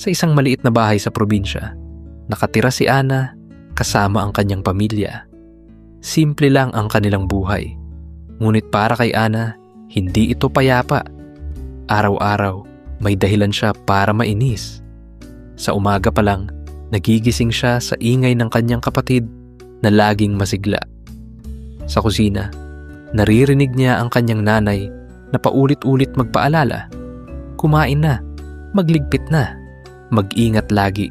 Sa isang maliit na bahay sa probinsya, nakatira si Ana kasama ang kanyang pamilya. Simple lang ang kanilang buhay. Ngunit para kay Ana, hindi ito payapa. Araw-araw, may dahilan siya para mainis. Sa umaga pa lang, nagigising siya sa ingay ng kanyang kapatid na laging masigla. Sa kusina, naririnig niya ang kanyang nanay na paulit-ulit magpaalala. Kumain na, magligpit na, mag-ingat lagi.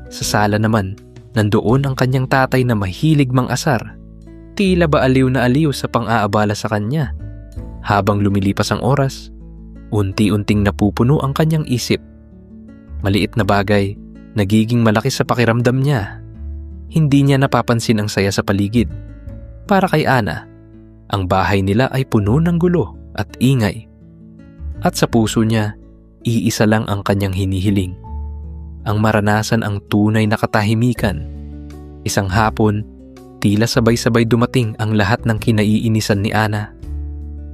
Sa sala naman, nandoon ang kanyang tatay na mahilig mang-asar. Tila ba aliw na aliw sa pang-aabala sa kanya. Habang lumilipas ang oras, unti-unting napupuno ang kanyang isip. Maliit na bagay, nagiging malaki sa pakiramdam niya. Hindi niya napapansin ang saya sa paligid. Para kay Ana, ang bahay nila ay puno ng gulo at ingay. At sa puso niya, iisa lang ang kanyang hinihiling. Ang maranasan ang tunay na katahimikan. Isang hapon, tila sabay-sabay dumating ang lahat ng kinaiinisan ni Ana.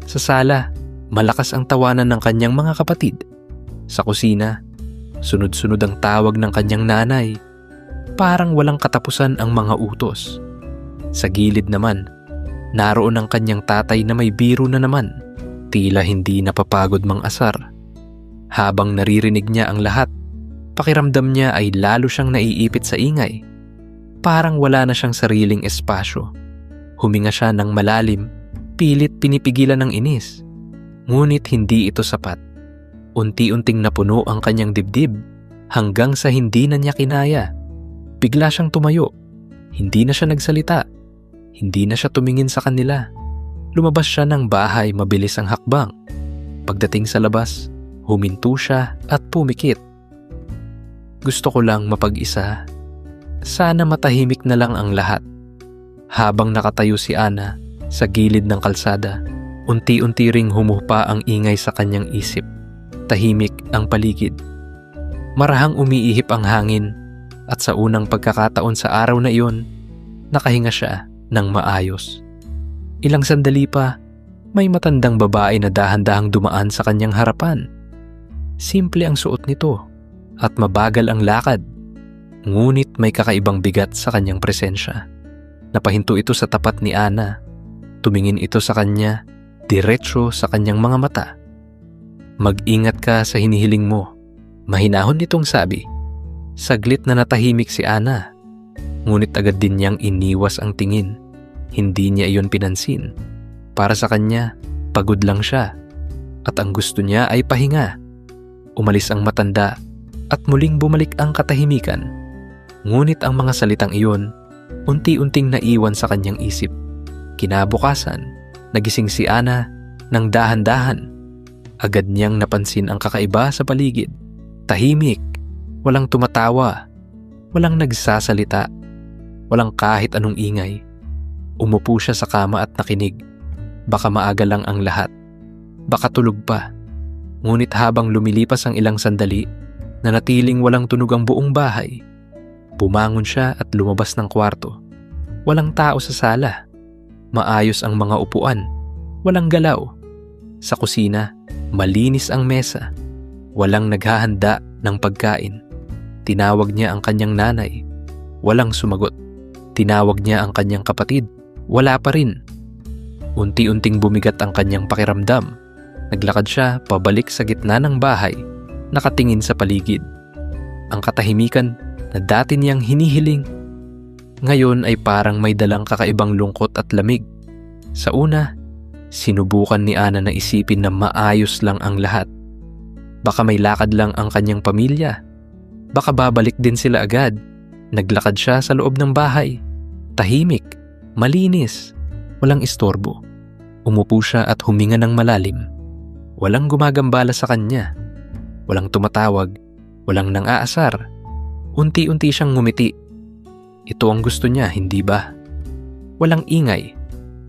Sa sala, malakas ang tawanan ng kanyang mga kapatid. Sa kusina, sunod-sunod ang tawag ng kanyang nanay. Parang walang katapusan ang mga utos. Sa gilid naman, naroon ang kanyang tatay na may biro na naman. Tila hindi napapagod mang-asar. Habang naririnig niya ang lahat, pakiramdam niya ay lalo siyang naiipit sa ingay. Parang wala na siyang sariling espasyo. Huminga siya ng malalim, pilit pinipigilan ng inis. Ngunit hindi ito sapat. Unti-unting napuno ang kanyang dibdib hanggang sa hindi na niya kinaya. Bigla siyang tumayo. Hindi na siya nagsalita. Hindi na siya tumingin sa kanila. Lumabas siya ng bahay, mabilis ang hakbang. Pagdating sa labas, huminto siya at pumikit. Gusto ko lang mapag-isa. Sana matahimik na lang ang lahat. Habang nakatayo si Ana sa gilid ng kalsada, unti-unti ring humupa ang ingay sa kanyang isip. Tahimik ang paligid. Marahang umiihip ang hangin at sa unang pagkakataon sa araw na iyon, nakahinga siya ng maayos. Ilang sandali pa, may matandang babae na dahan-dahang dumaan sa kanyang harapan. Simple ang suot nito at mabagal ang lakad. Ngunit may kakaibang bigat sa kanyang presensya. Napahinto ito sa tapat ni Ana. Tumingin ito sa kanya, diretso sa kanyang mga mata. Mag-ingat ka sa hinihiling mo. Mahinahon nitong sabi. Saglit na natahimik si Ana. Ngunit agad din niyang iniwas ang tingin. Hindi niya iyon pinansin. Para sa kanya, pagod lang siya. At ang gusto niya ay pahinga. Umalis ang matanda at muling bumalik ang katahimikan. Ngunit ang mga salitang iyon, unti-unting naiwan sa kanyang isip. Kinabukasan, nagising si Ana ng dahan-dahan. Agad niyang napansin ang kakaiba sa paligid. Tahimik, walang tumatawa, walang nagsasalita, walang kahit anong ingay. Umupo siya sa kama at nakinig. Baka maaga lang ang lahat. Baka tulog pa. Ngunit habang lumilipas ang ilang sandali, nanatiling walang tunog ang buong bahay. Bumangon siya at lumabas ng kwarto. Walang tao sa sala. Maayos ang mga upuan. Walang galaw. Sa kusina, malinis ang mesa. Walang naghahanda ng pagkain. Tinawag niya ang kanyang nanay. Walang sumagot. Tinawag niya ang kanyang kapatid. Wala pa rin. Unti-unting bumigat ang kanyang pakiramdam. Naglakad siya pabalik sa gitna ng bahay, nakatingin sa paligid. Ang katahimikan na dati niyang hinihiling, ngayon ay parang may dalang kakaibang lungkot at lamig. Sa una, sinubukan ni Ana na isipin na maayos lang ang lahat. Baka may lakad lang ang kanyang pamilya. Baka babalik din sila agad. Naglakad siya sa loob ng bahay. Tahimik, malinis, walang istorbo. Umupo siya at huminga ng malalim. Walang gumagambala sa kanya. Walang tumatawag, walang nang-aasar. Unti-unti siyang ngumiti. Ito ang gusto niya, hindi ba? Walang ingay,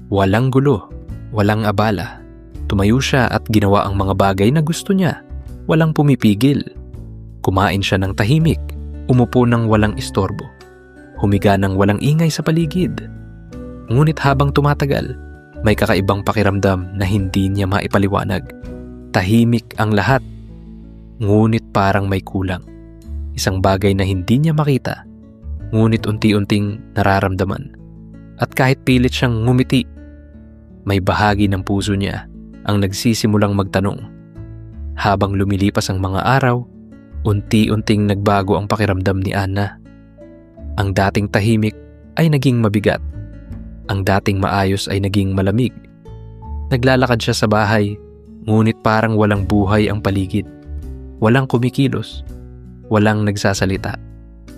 walang gulo, walang abala. Tumayo siya at ginawa ang mga bagay na gusto niya. Walang pumipigil. Kumain siya ng tahimik, umupo ng walang istorbo. Humiga ng walang ingay sa paligid. Ngunit habang tumatagal, may kakaibang pakiramdam na hindi niya maipaliwanag. Tahimik ang lahat, ngunit parang may kulang. Isang bagay na hindi niya makita, ngunit unti-unting nararamdaman. At kahit pilit siyang ngumiti, may bahagi ng puso niya ang nagsisimulang magtanong. Habang lumilipas ang mga araw, unti-unting nagbago ang pakiramdam ni Ana. Ang dating tahimik ay naging mabigat. Ang dating maayos ay naging malamig. Naglalakad siya sa bahay, ngunit parang walang buhay ang paligid. Walang kumikilos, walang nagsasalita.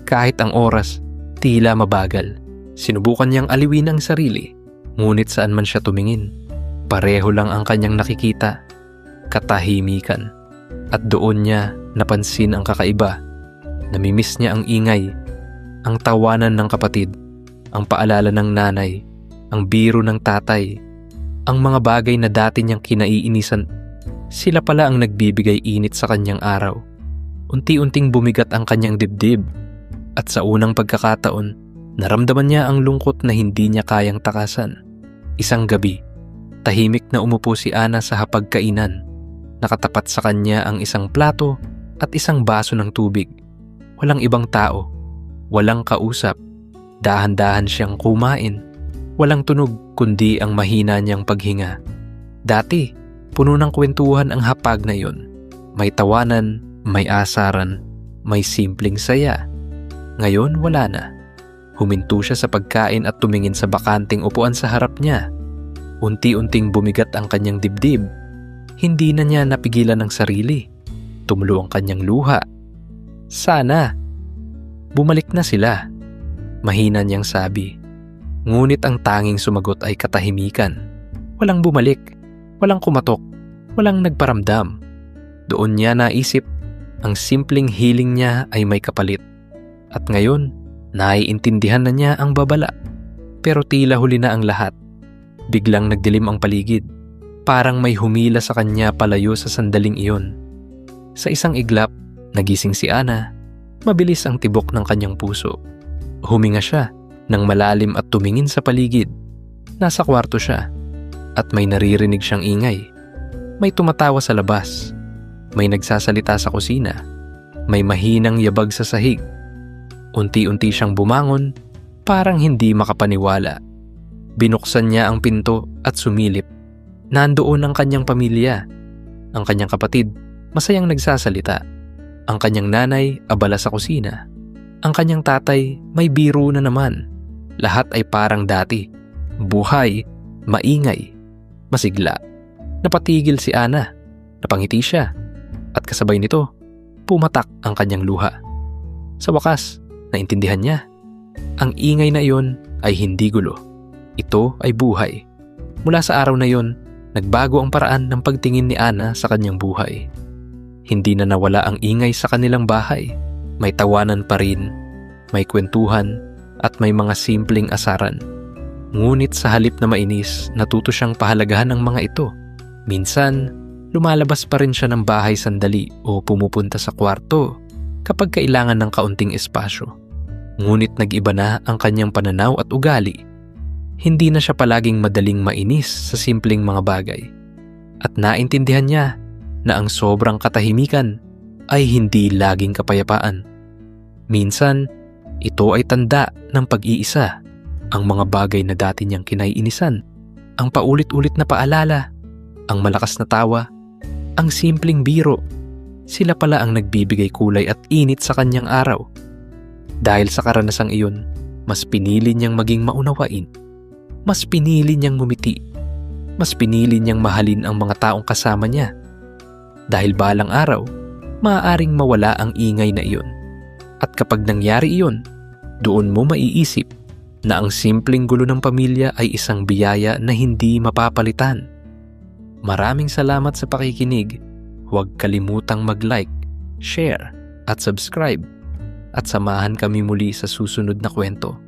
Kahit ang oras, tila mabagal. Sinubukan niyang aliwin ang sarili, ngunit saan man siya tumingin, pareho lang ang kanyang nakikita, katahimikan. At doon niya napansin ang kakaiba. Namimiss niya ang ingay, ang tawanan ng kapatid, ang paalala ng nanay, ang biro ng tatay, ang mga bagay na dati niyang kinaiinisan. Sila pala ang nagbibigay init sa kanyang araw. Unti-unting bumigat ang kanyang dibdib, at sa unang pagkakataon, naramdaman niya ang lungkot na hindi niya kayang takasan. Isang gabi, tahimik na umupo si Ana sa hapagkainan. Nakatapat sa kanya ang isang plato at isang baso ng tubig. Walang ibang tao, walang kausap. Dahan-dahan siyang kumain. Walang tunog kundi ang mahina niyang paghinga. Dati, puno ng kwentuhan ang hapag na yun. May tawanan, may asaran, may simpleng saya. Ngayon wala na. Huminto siya sa pagkain at tumingin sa bakanting upuan sa harap niya. Unti-unting bumigat ang kanyang dibdib. Hindi na niya napigilan ng sarili. Tumulo ang kanyang luha. Sana bumalik na sila, mahina niyang sabi. Ngunit ang tanging sumagot ay katahimikan. Walang bumalik, walang kumatok, walang nagparamdam. Doon niya naisip, ang simpleng hiling niya ay may kapalit. At ngayon, naiintindihan na niya ang babala. Pero tila huli na ang lahat. Biglang nagdilim ang paligid. Parang may humila sa kanya palayo sa sandaling iyon. Sa isang iglap, nagising si Ana. Mabilis ang tibok ng kanyang puso. Huminga siya nang malalim at tumingin sa paligid. Nasa kwarto siya at may naririnig siyang ingay. May tumatawa sa labas. May nagsasalita sa kusina. May mahinang yabag sa sahig. Unti-unti siyang bumangon, parang hindi makapaniwala. Binuksan niya ang pinto at sumilip. Nandoon ang kanyang pamilya. Ang kanyang kapatid, masayang nagsasalita. Ang kanyang nanay, abala sa kusina. Ang kanyang tatay, may biro na naman. Lahat ay parang dati. Buhay, maingay, masigla. Napatigil si Ana. Napangiti siya. At kasabay nito, pumatak ang kanyang luha. Sa wakas, naintindihan niya. Ang ingay na iyon ay hindi gulo. Ito ay buhay. Mula sa araw na iyon, nagbago ang paraan ng pagtingin ni Ana sa kanyang buhay. Hindi na nawala ang ingay sa kanilang bahay. May tawanan pa rin, may kwentuhan, at may mga simpleng asaran. Ngunit sa halip na mainis, natuto siyang pahalagahan ng mga ito. Minsan, lumalabas pa rin siya ng bahay sandali o pumupunta sa kwarto kapag kailangan ng kaunting espasyo. Ngunit nag-iba na ang kanyang pananaw at ugali. Hindi na siya palaging madaling mainis sa simpleng mga bagay. At naintindihan niya na ang sobrang katahimikan ay hindi laging kapayapaan. Minsan, ito ay tanda ng pag-iisa. Ang mga bagay na dati niyang kinaiinisan, ang paulit-ulit na paalala, ang malakas na tawa, ang simpleng biro, sila pala ang nagbibigay kulay at init sa kanyang araw. Dahil sa karanasang iyon, mas pinili niyang maging maunawain. Mas pinili niyang ngumiti. Mas pinili niyang mahalin ang mga taong kasama niya. Dahil balang araw, maaaring mawala ang ingay na iyon. At kapag nangyari iyon, doon mo maiisip na ang simpleng gulo ng pamilya ay isang biyaya na hindi mapapalitan. Maraming salamat sa pakikinig. Huwag kalimutang mag-like, share, at subscribe. At samahan kami muli sa susunod na kwento.